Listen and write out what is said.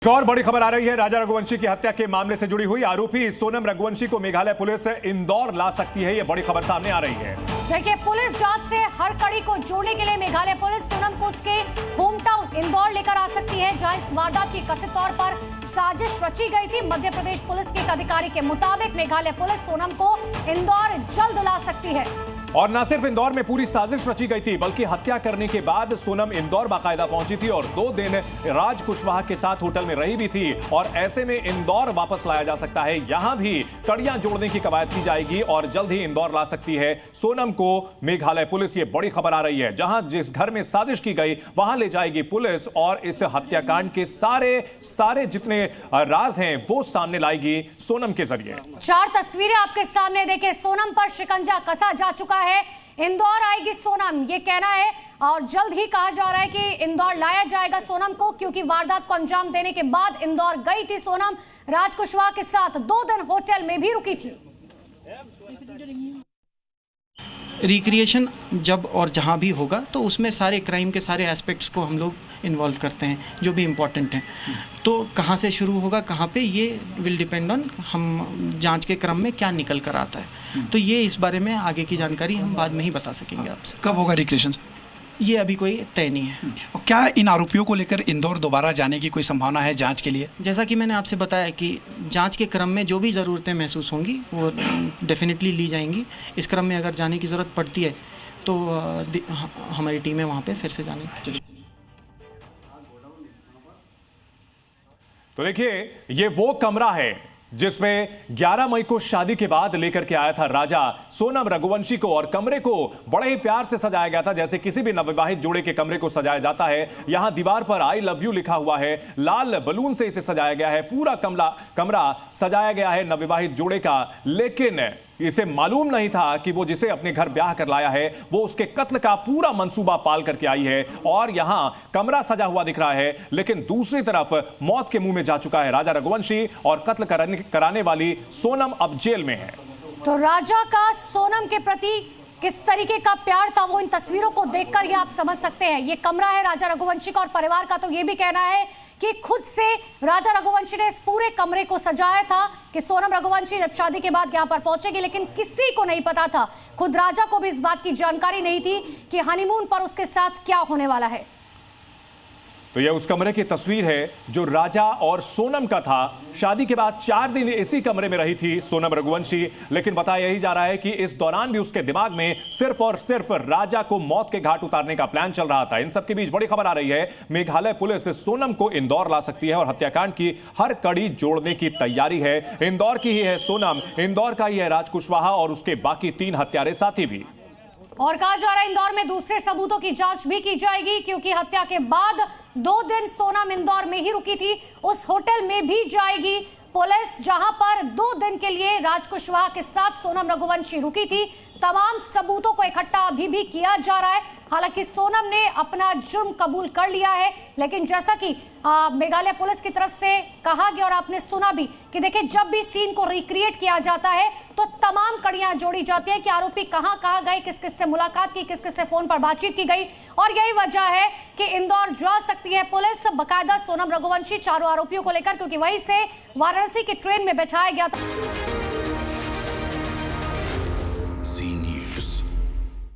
एक और बड़ी खबर आ रही है। राजा रघुवंशी की हत्या के मामले से जुड़ी हुई आरोपी सोनम रघुवंशी को मेघालय पुलिस इंदौर ला सकती है। यह बड़ी खबर सामने आ रही है। देखिए, पुलिस जांच से हर कड़ी को जोड़ने के लिए मेघालय पुलिस सोनम को उसके होम टाउन इंदौर लेकर आ सकती है, जहां इस वारदात की कथित तौर पर साजिश रची गई थी। मध्य प्रदेश पुलिस के एक अधिकारी के मुताबिक मेघालय पुलिस सोनम को इंदौर जल्द ला सकती है। और न सिर्फ इंदौर में पूरी साजिश रची गई थी, बल्कि हत्या करने के बाद सोनम इंदौर बाकायदा पहुंची थी और 2 दिन राज कुशवाहा के साथ होटल में रही भी थी। और ऐसे में इंदौर वापस लाया जा सकता है। यहां भी कड़ियां जोड़ने की कवायद की जाएगी और जल्द ही इंदौर ला सकती है सोनम को मेघालय पुलिस। ये बड़ी खबर आ रही है। जहां जिस घर में साजिश की गई वहां ले जाएगी पुलिस और इस हत्याकांड के सारे जितने राज हैं वो सामने लाएगी सोनम के जरिए। 4 तस्वीरें आपके सामने देखें। सोनम पर शिकंजा कसा जा चुका है। इंदौर आएगी सोनम, ये कहना है, और जल्द ही कहा जा रहा है कि इंदौर लाया जाएगा सोनम को, क्योंकि वारदात को अंजाम देने के बाद इंदौर गई थी सोनम। राज कुशवाहा के साथ 2 दिन होटल में भी रुकी थी। रिक्रिएशन जब और जहाँ भी होगा तो उसमें सारे क्राइम के सारे एस्पेक्ट्स को हम लोग इन्वॉल्व करते हैं जो भी इम्पोर्टेंट हैं। तो कहाँ से शुरू होगा, कहाँ पे, ये विल डिपेंड ऑन हम जांच के क्रम में क्या निकल कर आता है। तो ये इस बारे में आगे की जानकारी हम बाद में ही बता सकेंगे आपसे। कब होगा रिक्रिएशन? ये अभी कोई तय नहीं है। और क्या इन आरोपियों को लेकर इंदौर दोबारा जाने की कोई संभावना है जांच के लिए? जैसा कि मैंने आपसे बताया कि जांच के क्रम में जो भी ज़रूरतें महसूस होंगी वो डेफिनेटली ली जाएंगी। इस क्रम में अगर जाने की ज़रूरत पड़ती है तो हमारी टीमें वहाँ पे फिर से जाने। तो देखिए, ये वो कमरा है जिसमें 11 मई को शादी के बाद लेकर के आया था राजा सोनम रघुवंशी को, और कमरे को बड़े ही प्यार से सजाया गया था, जैसे किसी भी नवविवाहित जोड़े के कमरे को सजाया जाता है। यहां दीवार पर आई लव यू लिखा हुआ है, लाल बलून से इसे सजाया गया है। पूरा कमरा सजाया गया है नवविवाहित जोड़े का, लेकिन इसे मालूम नहीं था कि वो जिसे अपने घर ब्याह कर लाया है वो उसके कत्ल का पूरा मंसूबा पाल करके आई है। और यहां कमरा सजा हुआ दिख रहा है, लेकिन दूसरी तरफ मौत के मुंह में जा चुका है राजा रघुवंशी, और कत्ल कराने वाली सोनम अब जेल में है। तो राजा का सोनम के प्रति किस तरीके का प्यार था वो इन तस्वीरों को देखकर ही आप समझ सकते हैं। ये कमरा है राजा रघुवंशी का, और परिवार का तो ये भी कहना है कि खुद से राजा रघुवंशी ने इस पूरे कमरे को सजाया था कि सोनम रघुवंशी जब शादी के बाद यहाँ पर पहुंचेगी, लेकिन किसी को नहीं पता था, खुद राजा को भी इस बात की जानकारी नहीं थी कि हनीमून पर उसके साथ क्या होने वाला है। तो यह उस कमरे की तस्वीर है जो राजा और सोनम का था। शादी के बाद 4 दिन इसी कमरे में रही थी सोनम रघुवंशी, लेकिन बताया यही जा रहा है कि इस दौरान भी उसके दिमाग में सिर्फ और सिर्फ राजा को मौत के घाट उतारने का प्लान चल रहा था। इन सबके बीच बड़ी खबर आ रही है, मेघालय पुलिस सोनम को इंदौर ला सकती है और हत्याकांड की हर कड़ी जोड़ने की तैयारी है। इंदौर की ही है सोनम, इंदौर का ही है राज कुशवाहा और उसके बाकी 3 हत्यारे साथी भी। और कहा जा रहा है इंदौर में दूसरे सबूतों की जांच भी की जाएगी, क्योंकि हत्या के बाद 2 दिन सोनम इंदौर में ही रुकी थी। उस होटल में भी जाएगी पुलिस जहां पर 2 दिन के लिए राज कुशवाहा के साथ सोनम रघुवंशी रुकी थी। तमाम सबूतों को इकट्ठा अभी भी किया जा रहा है। हालांकि सोनम ने अपना जुर्म कबूल कर लिया है, लेकिन जैसा कि मेघालय पुलिस की तरफ से कहा गया और आपने सुना भी कि देखिए, जब भी सीन को रिक्रिएट किया जाता है तो तमाम कड़ियां जोड़ी जाती है कि आरोपी कहां कहां गए, किस किस से मुलाकात की, किस किस से फोन पर बातचीत की गई। और यही वजह है कि इंदौर जा सकती है पुलिस बकायदा सोनम रघुवंशी 4 आरोपियों को लेकर, क्योंकि वहीं से वाराणसी की ट्रेन में बैठाया गया था।